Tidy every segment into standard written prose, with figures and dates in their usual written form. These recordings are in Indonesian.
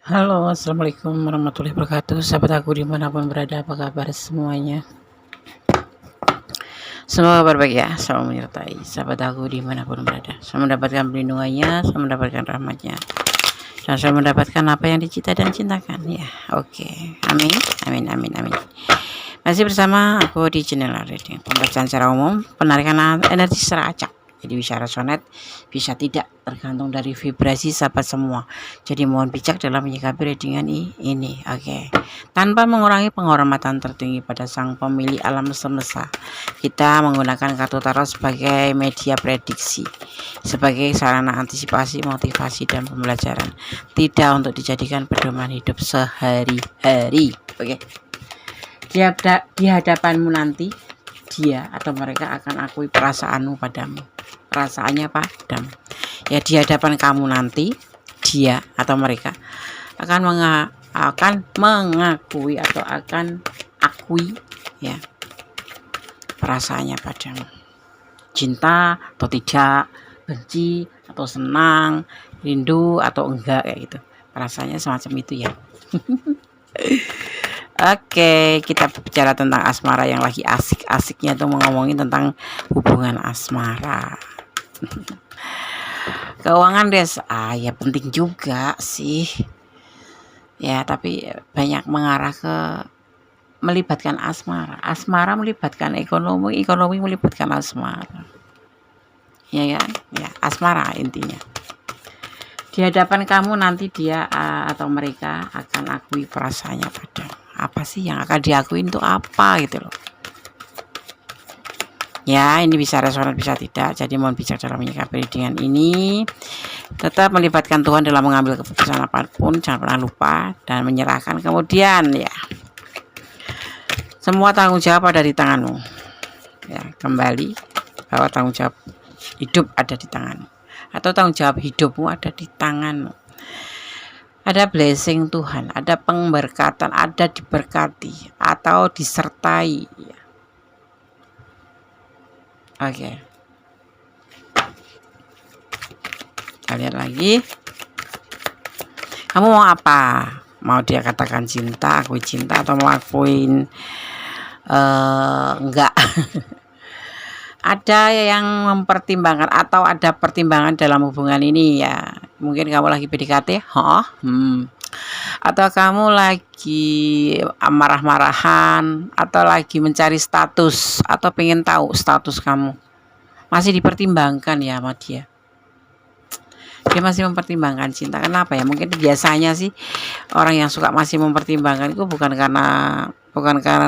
Halo, assalamualaikum warahmatullahi wabarakatuh. Sahabat aku dimanapun berada, apa kabar semuanya? Semoga berbaik ya, selalu menyertai sahabat aku dimanapun berada. Selalu mendapatkan perlindungannya, selalu mendapatkan rahmatnya, dan selalu mendapatkan apa yang dicita dan cintakan. Ya, oke. Amin, amin, amin, amin. Masih bersama aku di channel reading, pembacaan secara umum, penarikan energi secara acak. Jadi bisa resonet, bisa tidak, tergantung dari vibrasi sahabat semua. Jadi mohon bijak dalam menyikapi readingan ini. Oke. Tanpa mengurangi penghormatan tertinggi pada sang pemilik alam semesta, kita menggunakan kartu tarot sebagai media prediksi, sebagai sarana antisipasi, motivasi, dan pembelajaran, tidak untuk dijadikan pedoman hidup sehari-hari. Oke. Di hadapanmu nanti, dia atau mereka akan akui perasaanmu padamu. Perasaannya padamu. Ya, di hadapan kamu nanti, dia atau mereka akan mengakui atau akan akui ya perasaannya padamu. Cinta atau tidak, benci atau senang, rindu atau enggak, kayak gitu. Perasaannya semacam itu ya. Oke, kita bicara tentang asmara yang lagi asik-asiknya tuh ngomongin tentang hubungan asmara. Keuangan des, ya penting juga sih. Ya, tapi banyak mengarah ke melibatkan asmara. Asmara melibatkan ekonomi, ekonomi melibatkan asmara. Ya kan? Ya, asmara intinya. Di hadapan kamu nanti dia atau mereka akan akui perasaannya padamu. Apa sih yang akan diakuin itu apa gitu loh. Ya, ini bisa resonan bisa tidak. Jadi mohon bijak dalam menyikapi dengan ini. Tetap melibatkan Tuhan dalam mengambil keputusan apapun. Jangan pernah lupa dan menyerahkan. Kemudian ya, semua tanggung jawab ada di tanganmu. Ya, kembali bahwa tanggung jawab hidup ada di tanganmu. Atau tanggung jawab hidupmu ada di tanganmu. Ada blessing Tuhan, ada pemberkatan, ada diberkati atau disertai. Oke. Kita lihat lagi. Kamu mau apa? Mau dia katakan cinta, akui cinta, atau mau akuin enggak? Ada yang mempertimbangkan atau ada pertimbangan dalam hubungan ini ya. Mungkin kamu lagi PDKT, atau kamu lagi marah-marahan, atau lagi mencari status, atau pengen tahu status kamu. Masih dipertimbangkan ya sama dia. Dia masih mempertimbangkan cinta. Kenapa ya? Mungkin biasanya sih orang yang suka masih mempertimbangkan itu bukan karena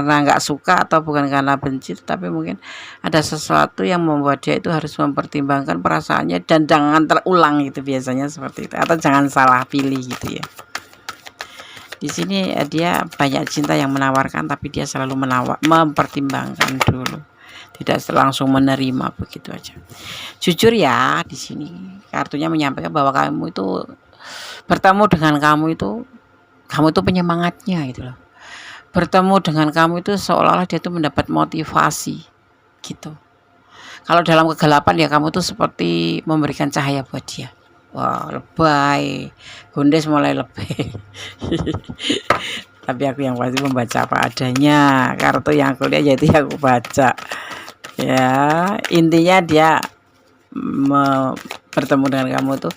nggak suka atau bukan karena benci, tapi mungkin ada sesuatu yang membuat dia itu harus mempertimbangkan perasaannya dan jangan terulang gitu, biasanya seperti itu, atau jangan salah pilih gitu ya. Di sini dia banyak cinta yang menawarkan, tapi dia selalu mempertimbangkan dulu, tidak langsung menerima begitu aja. Jujur ya, di sini kartunya menyampaikan bahwa kamu itu bertemu dengan kamu itu penyemangatnya gitu loh. Bertemu dengan kamu itu seolah-olah dia tuh mendapat motivasi gitu. Kalau dalam kegelapan ya kamu tuh seperti memberikan cahaya buat dia. Wah, lebay, Gondes mulai lebay. Tapi aku yang pasti membaca apa adanya. Kartu yang aku lihat yaitu yang aku baca. Ya, intinya dia bertemu dengan kamu tuh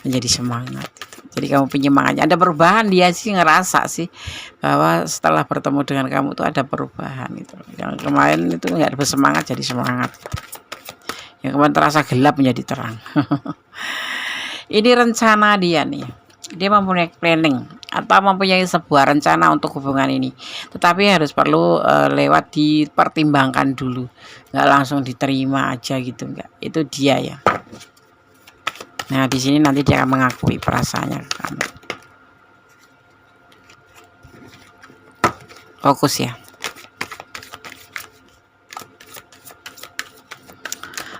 menjadi semangat. Jadi kamu penyemangatnya, ada perubahan. Dia sih ngerasa sih bahwa setelah bertemu dengan kamu tuh ada perubahan itu. Yang kemarin itu nggak bersemangat jadi semangat. Yang kemarin terasa gelap menjadi terang. Ini rencana dia nih. Dia mempunyai planning atau mempunyai sebuah rencana untuk hubungan ini. Tetapi harus perlu lewat dipertimbangkan dulu. Nggak langsung diterima aja gitu, enggak. Itu dia ya. Nah, di sini nanti dia akan mengakui perasaannya ke kamu. Fokus ya.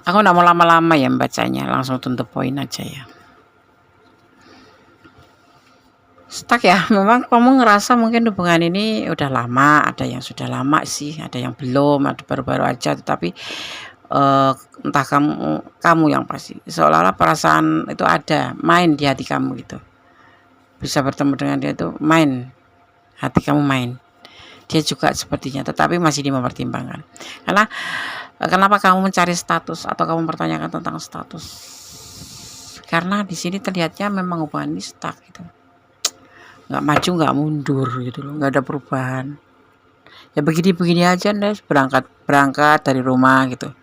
Aku nggak mau lama-lama ya membacanya, langsung to the point aja ya. Stuck ya, memang kamu ngerasa mungkin hubungan ini udah lama, ada yang sudah lama sih, ada yang belum, ada baru-baru aja, tetapi entah kamu yang pasti seolah-olah perasaan itu ada main di hati kamu gitu, bisa bertemu dengan dia itu main, hati kamu main. Dia juga sepertinya, tetapi masih mempertimbangkan. Karena kenapa kamu mencari status atau kamu mempertanyakan tentang status? Karena di sini terlihatnya memang hubungan ini stuck gitu, nggak maju nggak mundur gitu loh, nggak ada perubahan. Ya begini-begini aja deh, berangkat dari rumah gitu,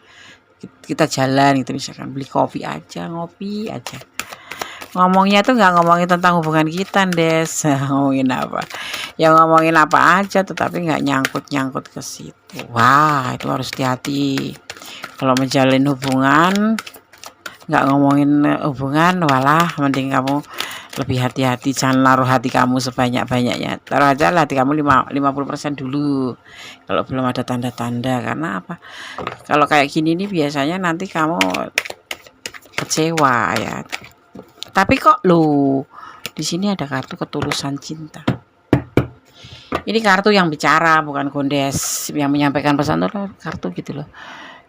kita jalan gitu, misalkan beli kopi aja, ngopi aja, ngomongnya tuh nggak ngomongin tentang hubungan kita Des. Ngomongin apa ya, ngomongin apa aja tetapi nggak nyangkut ke situ. Wah, itu harus hati-hati kalau menjalin hubungan. Nggak ngomongin hubungan, walah mending kamu lebih hati-hati, jangan naruh hati kamu sebanyak-banyaknya. Taruh aja hati kamu 50% dulu kalau belum ada tanda-tanda. Karena apa, kalau kayak gini nih biasanya nanti kamu kecewa ya. Tapi kok lu di sini ada kartu ketulusan cinta. Ini kartu yang bicara, bukan gondes yang menyampaikan pesan tuh, kartu gitu loh.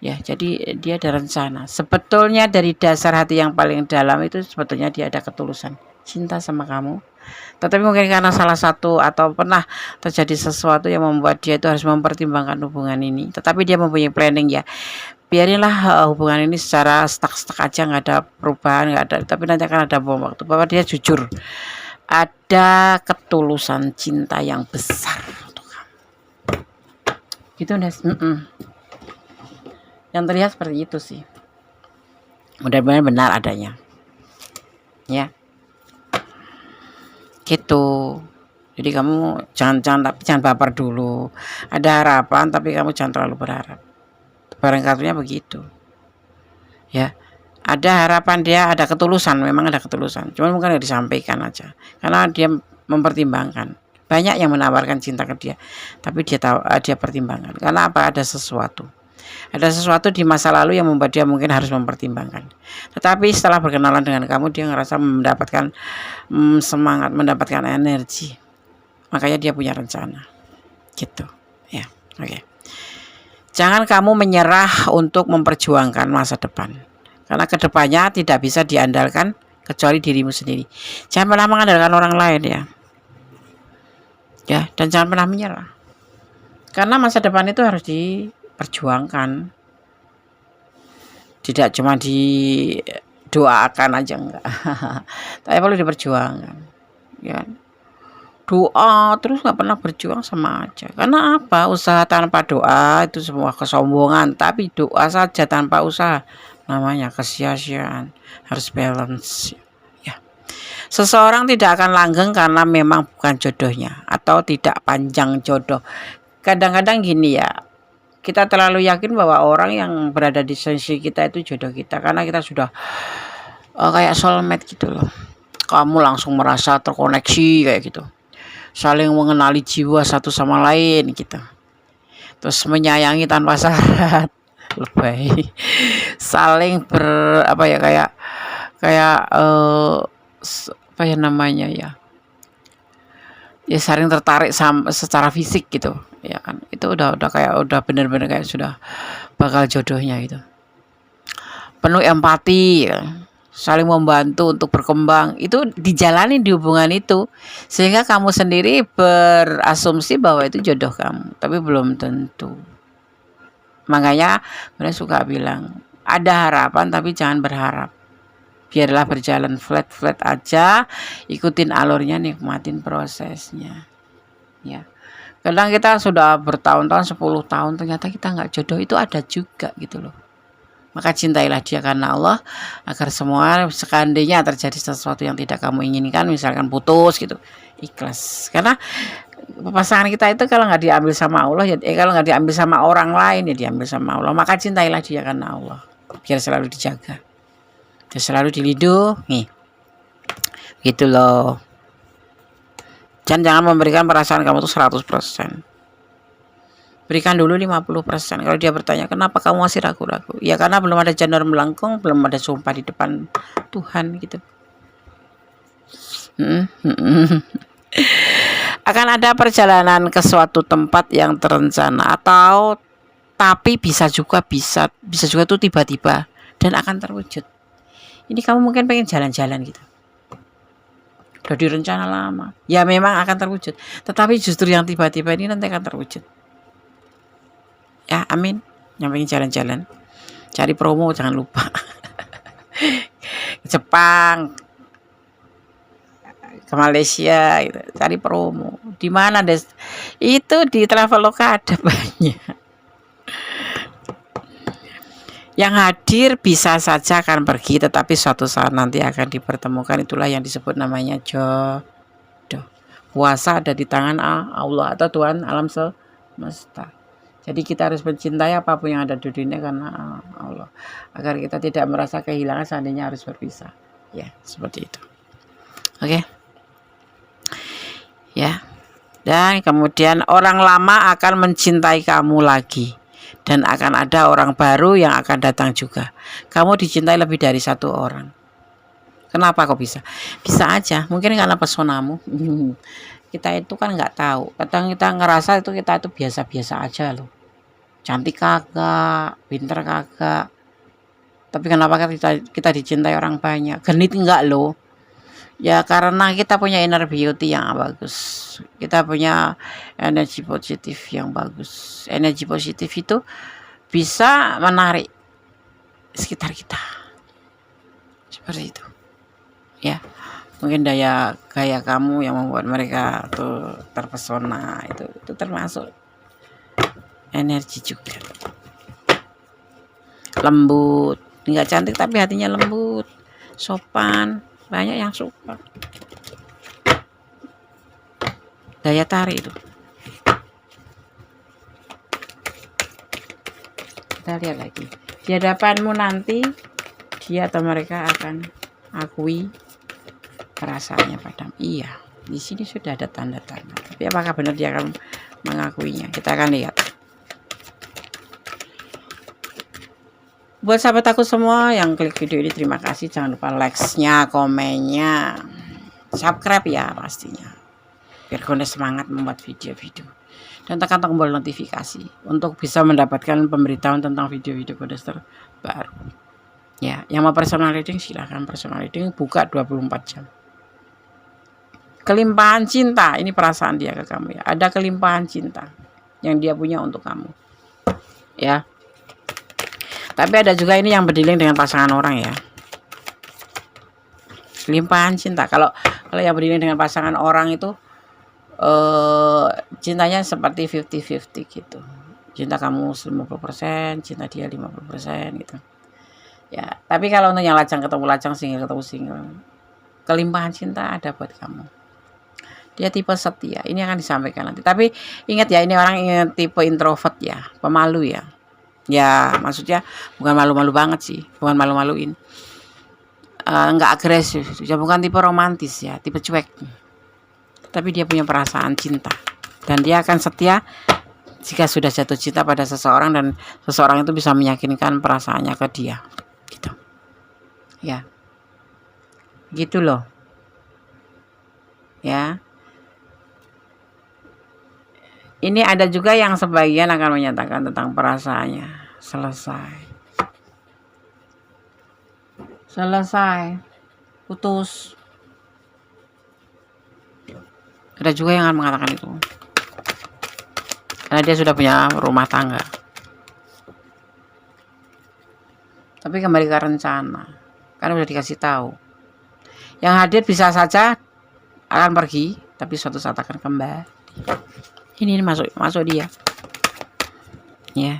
Ya, jadi dia ada rencana. Sebetulnya dari dasar hati yang paling dalam itu sebetulnya dia ada ketulusan cinta sama kamu. Tetapi mungkin karena salah satu atau pernah terjadi sesuatu yang membuat dia itu harus mempertimbangkan hubungan ini. Tetapi dia mempunyai planning ya. Biarinlah hubungan ini secara stuck aja, nggak ada perubahan, nggak ada. Tapi nanti akan ada bom waktu. Bahwa dia jujur. Ada ketulusan cinta yang besar untuk kamu. Gitu Nes. Yang terlihat seperti itu sih. Mudah-mudahan benar adanya. Ya. Gitu. Jadi kamu jangan baper dulu. Ada harapan tapi kamu jangan terlalu berharap. Barang kartunya begitu. Ya. Ada harapan, dia ada ketulusan, memang ada ketulusan. Cuma mungkin nggak disampaikan aja. Karena dia mempertimbangkan. Banyak yang menawarkan cinta ke dia, tapi dia pertimbangkan. Karena apa? Ada sesuatu. Ada sesuatu di masa lalu yang membuat dia mungkin harus mempertimbangkan. Tetapi setelah berkenalan dengan kamu, dia ngerasa mendapatkan semangat, mendapatkan energi. Makanya dia punya rencana. Gitu. Ya, oke. Jangan kamu menyerah untuk memperjuangkan masa depan. Karena kedepannya tidak bisa diandalkan kecuali dirimu sendiri. Jangan pernah mengandalkan orang lain ya. Ya, dan jangan pernah menyerah. Karena masa depan itu harus diperjuangkan, tidak cuma didoakan aja, enggak. Tapi perlu diperjuangkan ya. Doa terus nggak pernah berjuang sama aja. Karena apa? Usaha tanpa doa itu semua kesombongan. Tapi doa saja tanpa usaha namanya kesia-siaan. Harus balance ya. Seseorang tidak akan langgeng karena memang bukan jodohnya atau tidak panjang jodoh. Kadang-kadang gini ya, kita terlalu yakin bahwa orang yang berada di sisi kita itu jodoh kita karena kita sudah kayak soulmate gitu loh. Kamu langsung merasa terkoneksi kayak gitu, saling mengenali jiwa satu sama lain gitu, terus menyayangi tanpa syarat, lebay, saling apa ya namanya ya saling tertarik secara fisik gitu ya kan. Itu udah benar-benar kayak sudah bakal jodohnya gitu. Penuh empati ya. Saling membantu untuk berkembang, itu dijalani di hubungan itu sehingga kamu sendiri berasumsi bahwa itu jodoh kamu, tapi belum tentu. Makanya mereka suka bilang ada harapan tapi jangan berharap, biarlah berjalan flat aja, ikutin alurnya, nikmatin prosesnya ya. Kadang kita sudah bertahun-tahun, 10 tahun ternyata kita nggak jodoh, itu ada juga gitu loh. Maka cintailah dia karena Allah, agar semua seandainya terjadi sesuatu yang tidak kamu inginkan, misalkan putus gitu, ikhlas. Karena pasangan kita itu kalau nggak diambil sama Allah ya, kalau nggak diambil sama orang lain ya diambil sama Allah. Maka cintailah dia karena Allah, biar selalu dijaga, biar selalu dilindungi gitu loh. Jangan memberikan perasaan kamu tuh 100%. Berikan dulu 50%. Kalau dia bertanya kenapa kamu masih ragu-ragu, ya karena belum ada janur melengkung, belum ada sumpah di depan Tuhan gitu. Akan ada perjalanan ke suatu tempat yang terencana, atau tapi bisa juga tuh tiba-tiba dan akan terwujud. Ini kamu mungkin pengen jalan-jalan gitu, udah direncana lama. Ya memang akan terwujud. Tetapi justru yang tiba-tiba ini nanti akan terwujud. Ya, amin. Yang pengen jalan-jalan. Cari promo jangan lupa. Jepang, ke Malaysia gitu. Cari promo. Di mana des? Itu di Traveloka ada banyak. Yang hadir bisa saja akan pergi, tetapi suatu saat nanti akan dipertemukan. Itulah yang disebut namanya jodoh. Puasa ada di tangan Allah atau Tuhan alam semesta. Jadi kita harus mencintai apapun yang ada di dunia karena Allah, agar kita tidak merasa kehilangan seandainya harus berpisah. Ya, seperti itu. Oke. Ya. Dan kemudian orang lama akan mencintai kamu lagi. Dan akan ada orang baru yang akan datang juga. Kamu dicintai lebih dari satu orang. Kenapa kok bisa? Bisa aja, mungkin karena pesonamu. Kita itu kan nggak tahu. Kadang kita ngerasa itu kita itu biasa-biasa aja loh. Cantik kagak, pinter kagak. Tapi kenapa kita dicintai orang banyak? Genit enggak loh. Ya karena kita punya inner beauty yang bagus. Kita punya energi positif yang bagus. Energi positif itu bisa menarik sekitar kita. Seperti itu. Ya. Mungkin gaya kamu yang membuat mereka tuh terpesona, itu termasuk energi juga. Lembut, enggak cantik tapi hatinya lembut, sopan. Banyak yang suka. Daya tarik itu. Kita lihat lagi. Di hadapanmu nanti dia atau mereka akan akui perasaannya padamu. Iya, di sini sudah ada tanda-tanda. Tapi apakah benar dia akan mengakuinya? Kita akan lihat. Buat sahabat aku semua yang klik video ini, terima kasih. Jangan lupa like-nya, komennya, subscribe ya pastinya, biar kalian semangat membuat video-video. Dan tekan tombol notifikasi untuk bisa mendapatkan pemberitahuan tentang video-video Goddess terbaru. Ya, yang mau personal reading silahkan personal reading, buka 24 jam. Kelimpahan cinta, ini perasaan dia ke kamu ya. Ada kelimpahan cinta yang dia punya untuk kamu. Ya. Tapi ada juga ini yang berdiling dengan pasangan orang ya. Limpahan cinta. Kalau yang berdiling dengan pasangan orang itu cintanya seperti 50-50 gitu. Cinta kamu 50%, cinta dia 50% gitu. Ya, tapi kalau untuk yang lajang ketemu lajang, single ketemu single, kelimpahan cinta ada buat kamu. Dia tipe setia. Ini akan disampaikan nanti. Tapi ingat ya, ini orang tipe introvert ya, pemalu ya. Ya maksudnya bukan malu-malu banget sih, bukan malu-maluin, nggak agresif, ya bukan tipe romantis ya, tipe cuek. Tapi dia punya perasaan cinta dan dia akan setia jika sudah jatuh cinta pada seseorang dan seseorang itu bisa meyakinkan perasaannya ke dia, gitu. Ya, gitu loh. Ya. Ini ada juga yang sebagian akan menyatakan tentang perasaannya. Selesai. Putus. Ada juga yang akan mengatakan itu. Karena dia sudah punya rumah tangga. Tapi kembali ke rencana. Karena sudah dikasih tahu. Yang hadir bisa saja akan pergi, tapi suatu saat akan kembali. Ini masuk dia. Ya.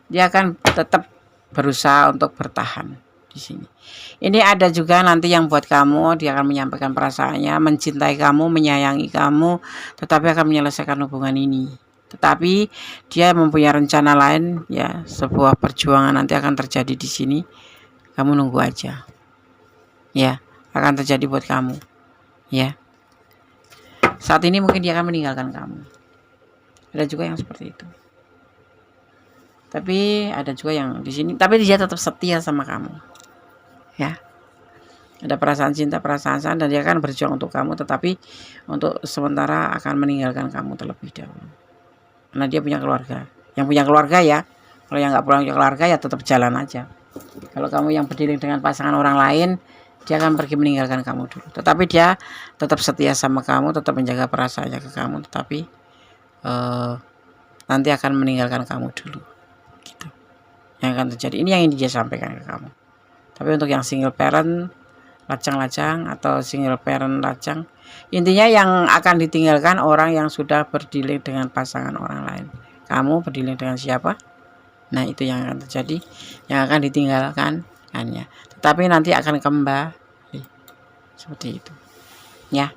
Dia akan tetap berusaha untuk bertahan di sini. Ini ada juga nanti yang buat kamu, dia akan menyampaikan perasaannya, mencintai kamu, menyayangi kamu, tetapi akan menyelesaikan hubungan ini. Tetapi dia mempunyai rencana lain ya, sebuah perjuangan nanti akan terjadi di sini. Kamu nunggu aja. Ya, akan terjadi buat kamu. Ya. Saat ini mungkin dia akan meninggalkan kamu. Ada juga yang seperti itu. Tapi ada juga yang di sini, tapi dia tetap setia sama kamu. Ya. Ada perasaan cinta, perasaan sayang, dan dia akan berjuang untuk kamu, tetapi untuk sementara akan meninggalkan kamu terlebih dahulu. Karena dia punya keluarga. Yang punya keluarga ya. Kalau yang nggak punya keluarga ya tetap jalan aja. Kalau kamu yang berdiri dengan pasangan orang lain, Dia akan pergi meninggalkan kamu dulu. Tetapi dia tetap setia sama kamu, tetap menjaga perasaannya ke kamu, tetapi nanti akan meninggalkan kamu dulu. Gitu. Yang akan terjadi. Ini yang dia sampaikan ke kamu. Tapi untuk yang single parent lajang-lajang atau single parent lajang, intinya yang akan ditinggalkan orang yang sudah berdiling dengan pasangan orang lain. Kamu berdiling dengan siapa? Nah, itu yang akan terjadi, yang akan ditinggalkan hanya. Tetapi nanti akan kembali. Seperti itu. Ya.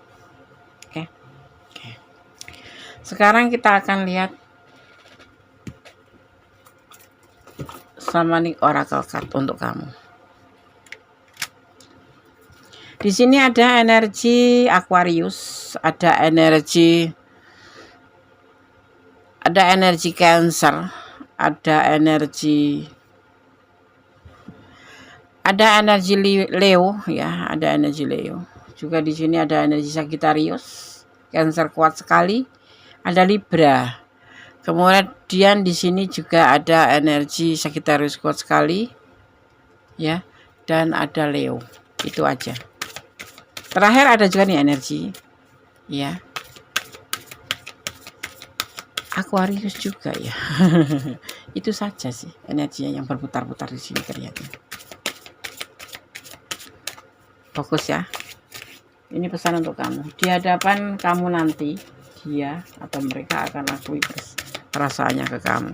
Oke. Oke. Sekarang kita akan lihat Shamanic Oracle card untuk kamu. Di sini ada energi Aquarius, ada energi Cancer, ada energi Leo ya, ada energi Leo. Juga di sini ada energi Sagittarius, Cancer kuat sekali, ada Libra. Kemudian di sini juga ada energi Sagittarius kuat sekali ya, dan ada Leo. Itu aja. Terakhir ada juga nih energi ya Aquarius juga ya. Itu saja sih energinya yang berputar-putar di sini kelihatan. Fokus ya. Ini pesan untuk kamu. Di hadapan kamu nanti, dia atau mereka akan akui perasaannya ke kamu.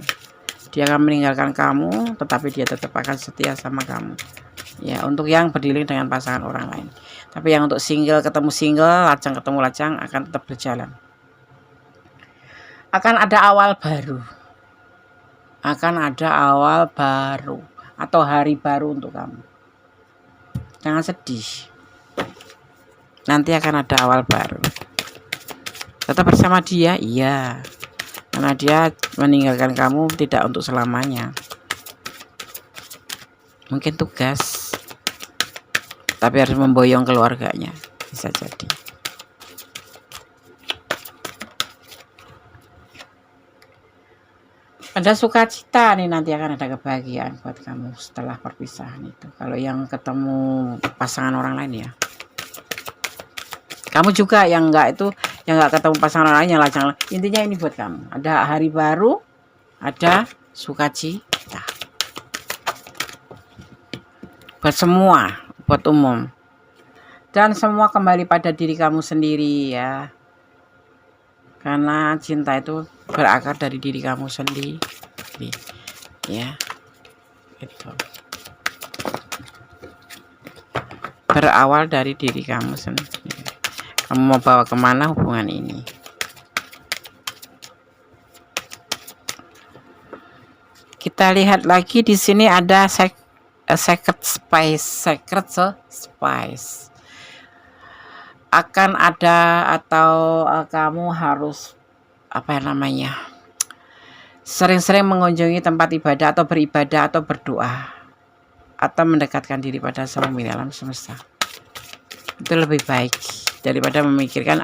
Dia akan meninggalkan kamu, tetapi dia tetap akan setia sama kamu. Ya, untuk yang berdiling dengan pasangan orang lain. Tapi yang untuk single ketemu single, lajang ketemu lajang akan tetap berjalan. Akan ada awal baru. Akan ada awal baru atau hari baru untuk kamu. Jangan sedih. Nanti akan ada awal baru. Tetap bersama dia, iya. Karena dia meninggalkan kamu tidak untuk selamanya. Mungkin tugas. Tapi harus memboyong keluarganya, bisa jadi. Ada sukacita nih, nanti akan ada kebahagiaan buat kamu setelah perpisahan itu. Kalau yang ketemu pasangan orang lain ya. Kamu juga yang enggak ketemu pasangan orang lain, yang lajang. Intinya ini buat kamu. Ada hari baru, ada sukacita. Buat semua. Buat umum, dan semua kembali pada diri kamu sendiri ya, karena cinta itu berakar dari diri kamu sendiri ya, itu berawal dari diri kamu sendiri. Kamu mau bawa kemana hubungan ini? Kita lihat lagi di sini ada secret spice akan ada, atau kamu harus sering-sering mengunjungi tempat ibadah atau beribadah atau berdoa atau mendekatkan diri pada Sang Pemilik Alam Semesta. Itu lebih baik daripada memikirkan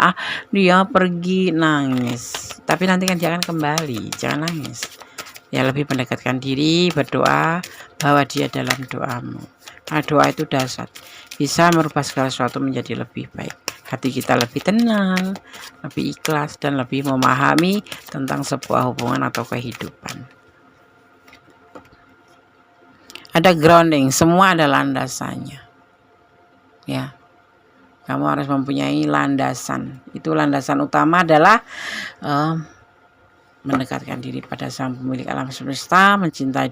dia pergi nangis, tapi nanti kan dia akan kembali. Jangan nangis ya, lebih mendekatkan diri, berdoa, bawa dia dalam doamu. Karena doa itu dasar, bisa merubah segala sesuatu menjadi lebih baik. Hati kita lebih tenang, lebih ikhlas, dan lebih memahami tentang sebuah hubungan atau kehidupan. Ada grounding, semua ada landasannya. Ya, kamu harus mempunyai landasan. Itu landasan utama adalah mendekatkan diri pada Sang Pemilik Alam Semesta, mencintai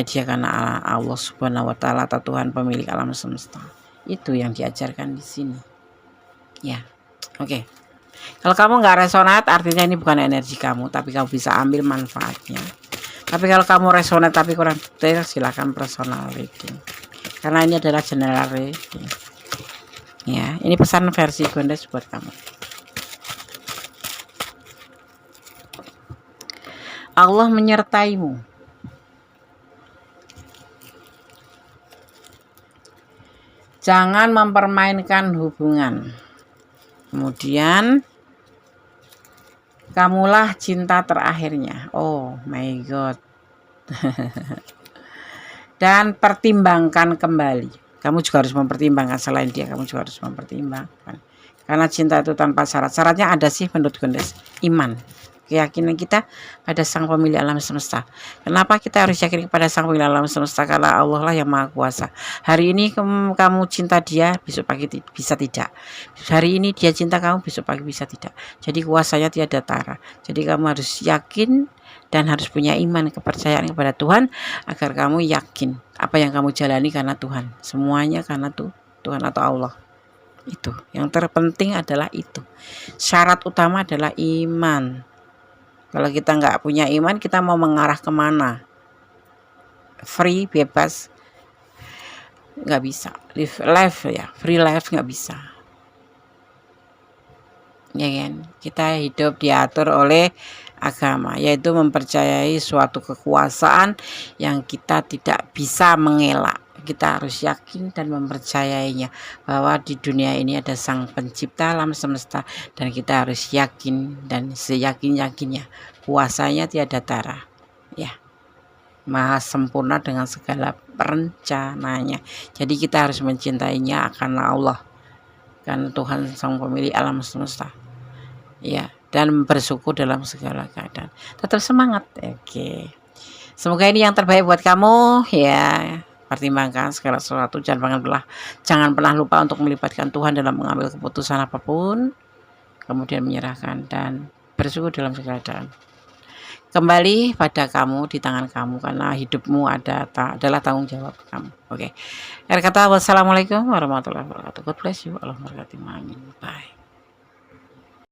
dia karena Allah Subhanahu wa Ta'ala atau Tuhan Pemilik Alam Semesta. Itu yang diajarkan di sini. Ya, oke. Kalau kamu nggak resonate, artinya ini bukan energi kamu, tapi kamu bisa ambil manfaatnya. Tapi kalau kamu resonate tapi kurang detail, silakan personal reading. Karena ini adalah general reading. Ya, ini pesan versi Gondes buat kamu. Allah menyertaimu. Jangan mempermainkan hubungan. Kemudian, kamulah cinta terakhirnya. Oh my God. Dan pertimbangkan kembali. kamu juga harus mempertimbangkan, selain dia kamu juga harus mempertimbangkan. Karena cinta itu tanpa syarat. Syaratnya ada sih menurut Gondes, iman, keyakinan kita pada Sang Pemilik alam semesta. Kenapa kita harus yakin kepada Sang Pemilik alam semesta? Karena Allah lah yang Maha Kuasa. Hari ini kamu cinta dia, besok pagi bisa tidak. Hari ini dia cinta kamu, besok pagi bisa tidak. Jadi kuasanya tiada tara. Jadi kamu harus yakin dan harus punya iman, kepercayaan kepada Tuhan, agar kamu yakin apa yang kamu jalani karena Tuhan. Semuanya karena Tuhan atau Allah. Itu yang terpenting adalah itu. Syarat utama adalah iman. Kalau kita nggak punya iman, kita mau mengarah kemana? Free, bebas, nggak bisa. Live life ya, free life nggak bisa. Ya kan? Kita hidup diatur oleh agama, yaitu mempercayai suatu kekuasaan yang kita tidak bisa mengelak. Kita harus yakin dan mempercayainya, bahwa di dunia ini ada Sang Pencipta alam semesta, dan kita harus yakin dan seyakin-yakinnya kuasanya tiada tara, ya, maha sempurna dengan segala perencananya. Jadi kita harus mencintainya karena Allah, karena Tuhan Sang Pemilik alam semesta, ya, dan bersyukur dalam segala keadaan. Tetap semangat. Oke, semoga ini yang terbaik buat kamu, ya. Pertimbangkan segala sesuatu, jangan pernah lupa untuk melibatkan Tuhan dalam mengambil keputusan apapun, kemudian menyerahkan dan bersyukur dalam segala keadaan. Kembali pada kamu, di tangan kamu, karena hidupmu adalah tanggung jawab kamu. Oke. Akhir kata, wassalamualaikum warahmatullahi wabarakatuh. God bless you. Allahumma barik. Amin. Bye.